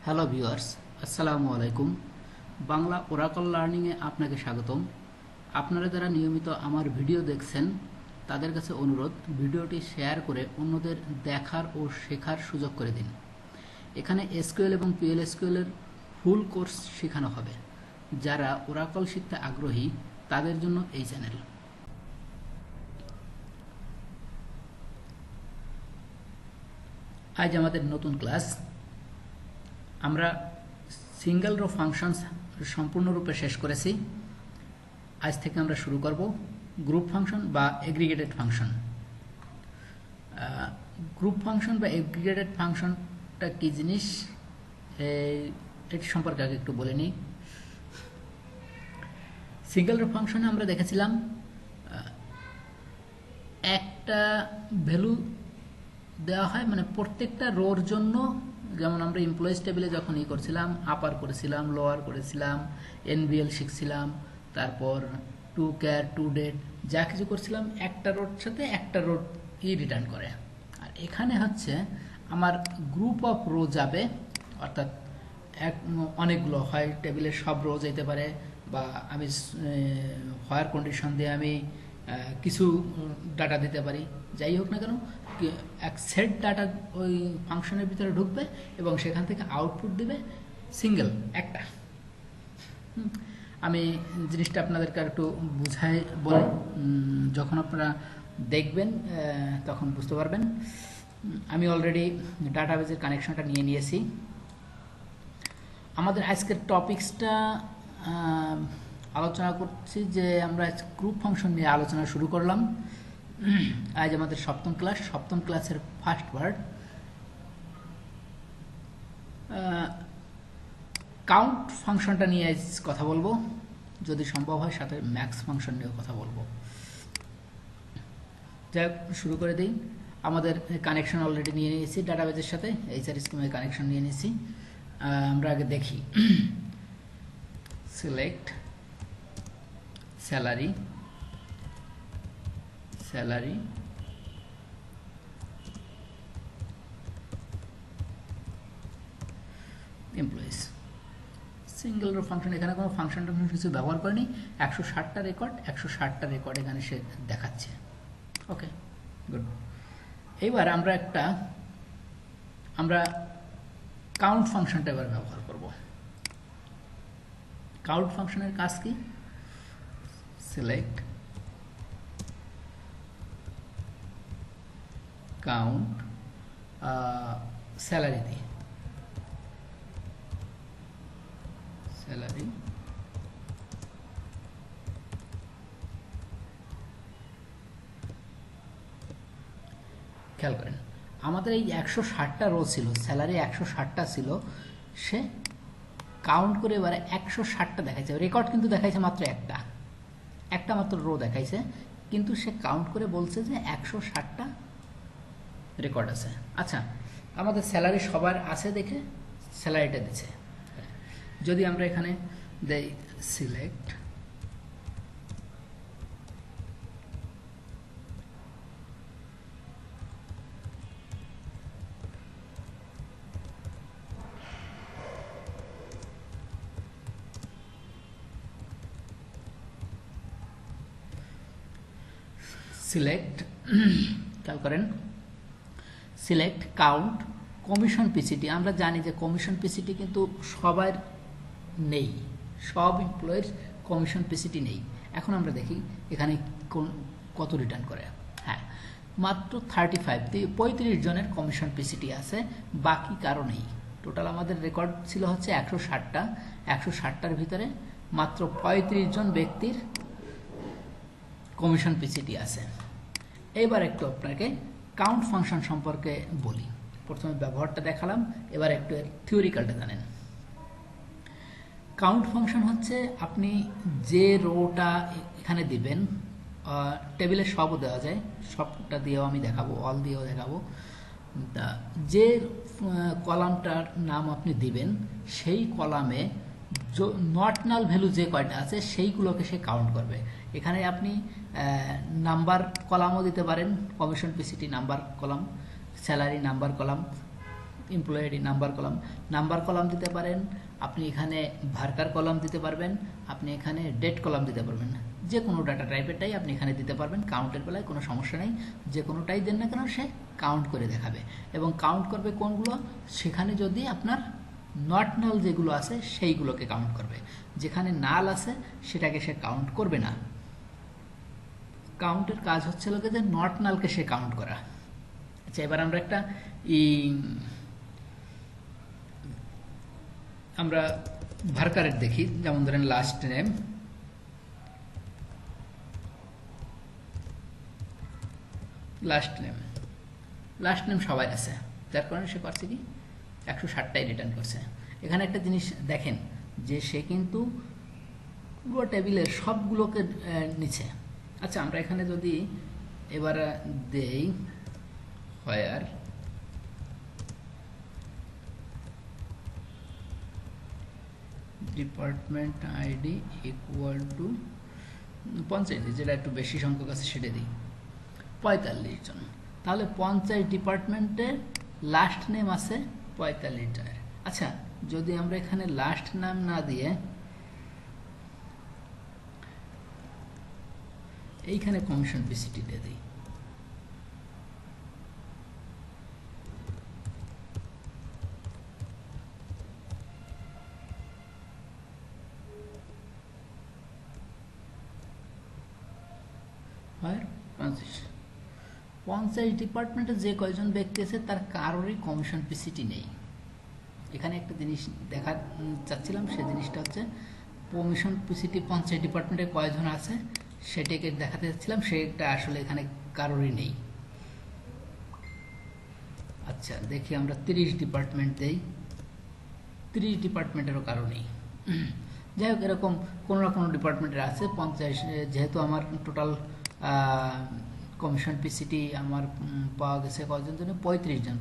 Hello viewers, আসসালামু আলাইকুম। Bangla Oracle লার্নিংয়ে আপনাকে স্বাগতম। আপনারা যারা নিয়মিত আমার ভিডিও দেখছেন তাদের কাছে অনুরোধ, ভিডিওটি শেয়ার করে অন্যদের দেখার ও শেখার সুযোগ করে দিন। এখানে এসকিউএল এবং পিএলএসকিউএল এর ফুল কোর্স শেখানো হবে। যারা ওরাকল শিখতে আগ্রহী তাদের জন্য এই চ্যানেল। আজ আমাদের নতুন ক্লাস। আমরা সিঙ্গেল রো ফাংশনস সম্পূর্ণরূপে শেষ করেছি। আজ থেকে আমরা শুরু করব গ্রুপ ফাংশন বা এগ্রিগেটেড ফাংশন। গ্রুপ ফাংশন বা এগ্রিগেটেড ফাংশনটা কী জিনিস এটি সম্পর্কে আগে একটু বলে নিই। সিঙ্গেল রো ফাংশনে আমরা দেখেছিলাম একটা ভ্যালু দেওয়া হয়, মানে প্রত্যেকটা রোর জন্য, যেমন আমরা এমপ্লয়িজ টেবিলে যখন করছিলাম, আপার করেছিলাম, লোয়ার করেছিলাম, এনবিএল শিখছিলাম, তারপর টু ক্যার, টু ডেট, যা কিছু করছিলাম একটা রোর সাথে একটা রোর রিটার্ন করে। আর এখানে হচ্ছে আমার গ্রুপ অফ রো যাবে, অর্থাৎ অনেকগুলো হয়, টেবিলের সব রো যেতে পারে, বা আমি হোয়ার কন্ডিশন দিয়ে আমি কিছু ডাটা দিতে পারি। যাই হোক না কেন, এক সেট ডাটা ওই ফাংশনের ভিতরে ঢুকবে এবং সেখান থেকে আউটপুট দিবে সিঙ্গেল একটা। আমি জিনিসটা আপনাদেরকে একটু বুঝাই বলি, যখন আপনারা দেখবেন তখন বুঝতে পারবেন। আমি অলরেডি ডাটাবেজের কানেকশনটা নিয়ে নিয়েছি। আমাদের আজকের টপিক্সটা আলোচনা করছি যে আমরা গ্রুপ ফাংশন নিয়ে আলোচনা শুরু করলাম। আজ আমাদের সপ্তম ক্লাসের ফার্স্ট ওয়ার্ড কাউন্ট ফাংশনটা নিয়ে আজ কথা বলবো, যদি সম্ভব হয় সাথে ম্যাক্স ফাংশন নিয়েও কথা বলবো। যাই শুরু করে দিই। আমাদের কানেকশন অলরেডি নিয়ে নিয়েছি ডাটাবেজের সাথে, এইচআর স্কিমের কানেকশন নিয়ে নিয়েছি। আমরা আগে দেখি select salary employees. Single rho function, এখানে কোনো ফাংশন কিছু ব্যবহার করেনি। 160টা রেকর্ড এখানে সে দেখাচ্ছে। ওকে, গুড। এইবার আমরা কাউন্ট ফাংশনটা এবার ব্যবহার করব। কাউন্ট ফাংশনের কাজ কি? সিলেক্ট কাউন্ট স্যালারি দিয়ে, স্যালারি খেয়াল করেন, আমাদের এই 160টা রো ছিল, স্যালারি 160টা ছিল, সে কাউন্ট করে এবারে 160টা দেখাইছে। রেকর্ড কিন্তু দেখাইছে মাত্র একটা মাত্র রো দেখাইছে, কিন্তু সে কাউন্ট করে বলছে যে 160টা রেকর্ড আছে। আচ্ছা, আমাদের স্যালারি সবার আছে দেখে স্যালারিটা দিচ্ছে। যদি আমরা এখানে দেই সিলেক্ট খেয়াল করেন, সিলেক্ট কাউন্ট কমিশন পিসিটি। আমরা জানি যে কমিশন পিসিটি কিন্তু সবার নেই, সব এমপ্লয়ের কমিশন পিসিটি নেই। এখন আমরা দেখি এখানে কত রিটার্ন করে। হ্যাঁ, মাত্র 35 জনের কমিশন পিসিটি আছে, বাকি কারো নেই। টোটাল আমাদের রেকর্ড ছিল হচ্ছে 160টা। 160টার ভিতরে মাত্র 35 জন ব্যক্তির কমিশন পিসিটি আছে। এবার একটু আপনাকে কাউন্ট ফাংশন সম্পর্কে বলি। প্রথমে ব্যবহারটা দেখালাম, এবার একটু থিওরিক্যালটা জানেন। কাউন্ট ফাংশন হচ্ছে আপনি যে রোটা এখানে দিবেন, টেবিলে সবও দেওয়া যায়, সবটা দিয়েও আমি দেখাবো, অল দিয়েও দেখাবো। যে কলামটার নাম আপনি দিবেন সেই কলামে নট নাল ভ্যালু যে কয়টা আছে সেইগুলোকে সে কাউন্ট করবে। এখানে আপনি নাম্বার কলামও দিতে পারেন, commission PCT number column, salary number column, employee ID number column দিতে পারেন, আপনি এখানে ভার্কার কলাম দিতে পারবেন, আপনি এখানে ডেট কলাম দিতে পারবেন, যে কোনো ডাটা টাইপেরটাই আপনি এখানে দিতে পারবেন। কাউন্টের বেলায় কোনো সমস্যা নেই, যে কোনোটাই দেন না কেন সে কাউন্ট করে দেখাবে এবং কাউন্ট করবে কোনগুলো, সেখানে যদি আপনার নট নাল যেগুলো আছে সেইগুলোকে কাউন্ট করবে, যেখানে নাল আছে সেটাকে সে কাউন্ট করবে না। কাউন্টের কাজ হচ্ছে লোকে যে নট নালকে সে কাউন্ট করা। আচ্ছা, এবার আমরা একটা আমরা ভার্কারের দেখি, যেমন ধরেন লাস্ট নেম সবাই আছে, যার কারণে সে করছে কি 160টাই রিটার্ন করছে। এখানে একটা জিনিস দেখেন যে সে কিন্তু পুরো টেবিলের সবগুলোকে নিচ্ছে। আচ্ছা, আমরা এখানে যদি এবার দেই হোয়ার ডিপার্টমেন্ট আইডি ইকুয়াল টু 50, যেটা একটু বেশি সংখ্যক আছে সেটা দিই 45 জন, তাহলে 50 ডিপার্টমেন্টের লাস্ট নেম আছে 45 জনের। আচ্ছা, যদি আমরা এখানে লাস্ট নাম না দিয়ে এইখানে কমিশন পিসিটি দিয়ে দিই, হয় 50 ডিপার্টমেন্টে যে কয়জন ব্যক্তি আছে তার কারোরই কমিশন পিসিটি নেই। এখানে একটা জিনিস দেখা চাচ্ছিলাম, সেই জিনিসটা হচ্ছে কমিশন পিসিটি 50 ডিপার্টমেন্টে কয়জন আছে সেটাকে দেখাতে চাচ্ছিলাম, সেটা আসলে এখানে কারোরই নেই। আচ্ছা, দেখি আমরা 30 ডিপার্টমেন্ট দেই, 30 ডিপার্টমেন্টেরও কারো নেই। যাই হোক, এরকম কোনো না কোনো ডিপার্টমেন্টের আছে 50, যেহেতু আমার টোটাল কমিশন পিসিটি আমার পাওয়া গেছে কয়জন জন্য 35 জন,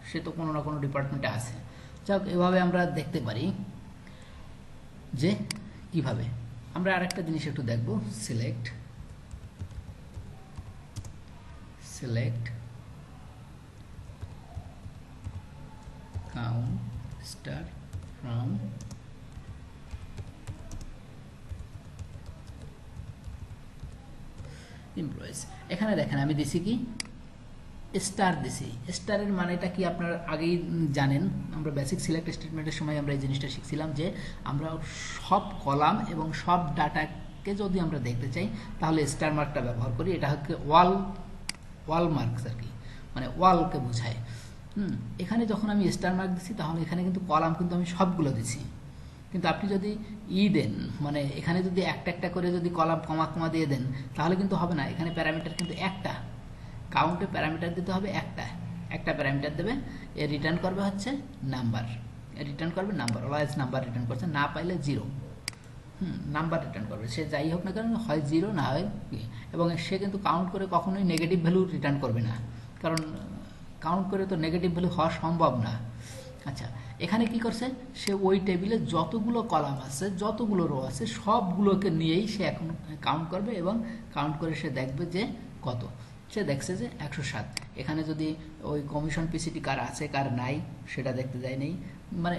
সে তো কোনো না কোনো ডিপার্টমেন্টে আছে। যাই হোক, এভাবে আমরা দেখতে পারি যে কিভাবে। আমরা আরেকটা জিনিস একটু দেখব, select count star from employees. এখানে দেখেন আমি দিছি কি স্টার দিছি। স্টারের মানেটা কি আপনারা আগেই জানেন, আমরা বেসিক সিলেক্ট স্টেটমেন্টের সময় আমরা এই জিনিসটা শিখছিলাম যে আমরা সব কলাম এবং সব ডাটাকে যদি আমরা দেখতে চাই তাহলে স্টার মার্কটা ব্যবহার করি। এটা হচ্ছে ওয়াল মার্কস আর কি, মানে ওয়ালকে বোঝায়। এখানে যখন আমি স্টার মার্ক দিচ্ছি তাহলে এখানে কিন্তু কলাম কিন্তু আমি সবগুলো দিছি, কিন্তু আপনি যদি দেন, মানে এখানে যদি একটা একটা করে যদি কলাম কমা কমা দিয়ে দেন তাহলে কিন্তু হবে না। এখানে প্যারামিটার কিন্তু একটা, কাউন্টে প্যারামিটার দিতে হবে একটা প্যারামিটার দেবে, এর রিটার্ন করবে হচ্ছে নাম্বার, অলওয়েজ নাম্বার রিটার্ন করছে, না পাইলে 0 নাম্বার রিটার্ন করবে, সে যাই হোক না কেন, হয় 0 না হয়, এবং সে কিন্তু কাউন্ট করে কখনোই নেগেটিভ ভ্যালু রিটার্ন করবে না, কারণ কাউন্ট করে তো নেগেটিভ ভ্যালু হওয়া সম্ভব না। আচ্ছা, এখানে কি করছে, সে ওই টেবিলে যতগুলো কলাম আছে যতগুলো রো আছে সবগুলোকে নিয়েই সে এখন কাউন্ট করবে এবং কাউন্ট করে সে দেখবে যে কত। সে দেখছে যে 107। এখানে যদি ওই কমিশন পিসিটি কার আছে কার নাই সেটা দেখতে যায় নেই, মানে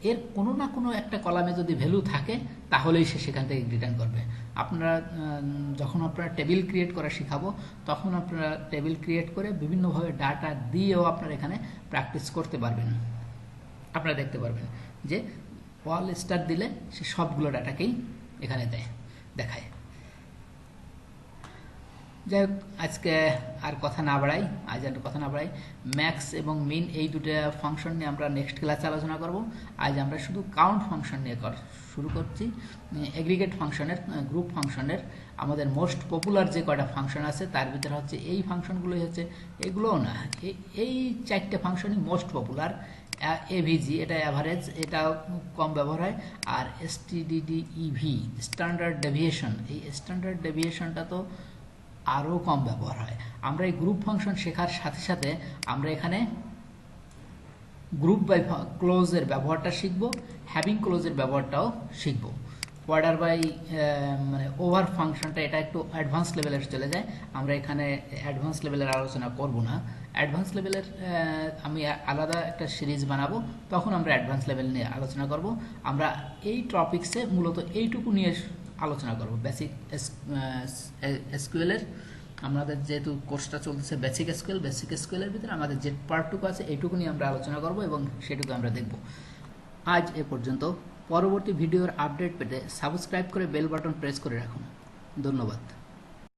এর কোনো না কোনো একটা কলামে যদি ভ্যালু থাকে তাহলেই সে সেখান থেকে রিটার্ন করবে। আপনারা যখন আপনারা টেবিল ক্রিয়েট করা শেখাবো তখন আপনারা টেবিল ক্রিয়েট করে বিভিন্নভাবে ডাটা দিয়েও আপনারা এখানে প্র্যাকটিস করতে পারবেন। আপনারা দেখতে পারবেন যে ওয়াল স্টার দিলে সে সবগুলো ডাটাকেই এখানে দেখায়। যাই হোক, আজকে আর কথা না বাড়াই, ম্যাক্স এবং মিন এই দুটো ফাংশন নিয়ে আমরা নেক্সট ক্লাসে আলোচনা করব। আজ আমরা শুধু কাউন্ট ফাংশন নিয়ে শুরু করছি। এগ্রিগেট ফাংশনের, গ্রুপ ফাংশনের আমাদের মোস্ট পপুলার যে কয়টা ফাংশন আছে তার ভিতরে হচ্ছে এই ফাংশনগুলোই হচ্ছে, এগুলোও না, এই 4টে ফাংশনই মোস্ট পপুলার। এভিজি, এটা অ্যাভারেজ, এটা কম ব্যবহার হয়, আর এসটিডিডিইভি স্ট্যান্ডার্ড ডেভিয়েশন, এই স্ট্যান্ডার্ড ডেভিয়েশনটা তো আরও কম ব্যবহার হয়। আমরা এই গ্রুপ ফাংশন শেখার সাথে সাথে আমরা এখানে গ্রুপ বাই ক্লোজের ব্যবহারটা শিখব, হ্যাভিং ক্লোজের ব্যবহারটাও শিখব। অর্ডার বাই মানে ওভার ফাংশনটা এটা একটু অ্যাডভান্স লেভেলের চলে যায়, আমরা এখানে অ্যাডভান্স লেভেলের আলোচনা করব না। অ্যাডভান্স লেভেলের আমি আলাদা একটা সিরিজ বানাবো, তখন আমরা অ্যাডভান্স লেভেল নিয়ে আলোচনা করব। আমরা এই টপিক্সে মূলত এইটুকু নিয়ে আলোচনা করব, বেসিক এসকিউএলের। আমাদের যেহেতু কোর্সটা চলতেছে বেসিক এসকিউএলের ভিতরে আমাদের যে পার্টটুকু আছে এইটুকু নিয়ে আমরা আলোচনা করব এবং সেটুকু আমরা দেখব। আজ এ পর্যন্ত। পরবর্তী ভিডিওর আপডেট পেতে সাবস্ক্রাইব করে বেল বাটন প্রেস করে রাখুন। ধন্যবাদ।